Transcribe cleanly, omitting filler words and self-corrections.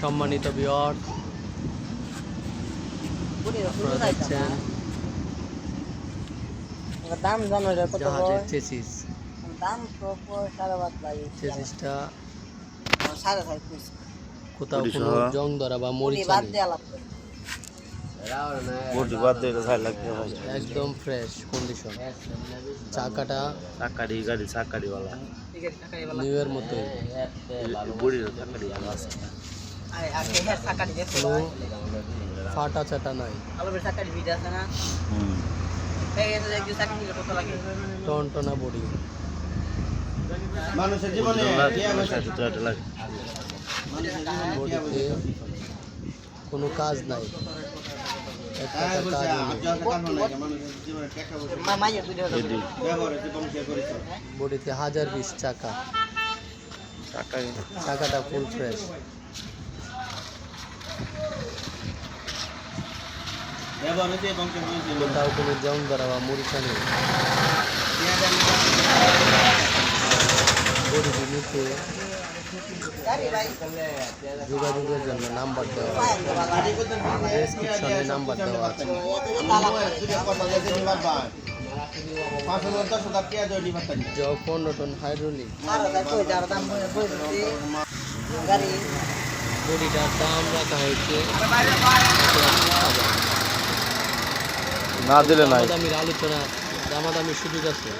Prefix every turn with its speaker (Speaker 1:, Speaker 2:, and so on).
Speaker 1: সম্মানিত ভিউয়ার, আপনারা দেখছেন জাহাজের চেসিস। চেসিসটা কোথাও কোনো জং ধরা বা মরিচা নেই, একদম ফ্রেশ কন্ডিশন। চাকাটা নিউ এর মতোই, কোনো ফাটা চাটা নাই, টনটনা বডি। বডিতে কোনো কাজ নাই, বডিতে 1020 চাকা, চাকাটা ফুল ফ্রেশ। কোথাও কোনো জং ধরা বা মরিচা নেই। বডিটি নিতে যোগাযোগের জন্য নাম্বার দেওয়া আছে, ডেসক্রিপশনে নাম্বার দেওয়া আছে। পনেরো হাইড্রোলিক বডিটার দাম রাখা হয়েছে না দিলে দামাদামির আলোচনা, দামাদামির সুযোগ আছে।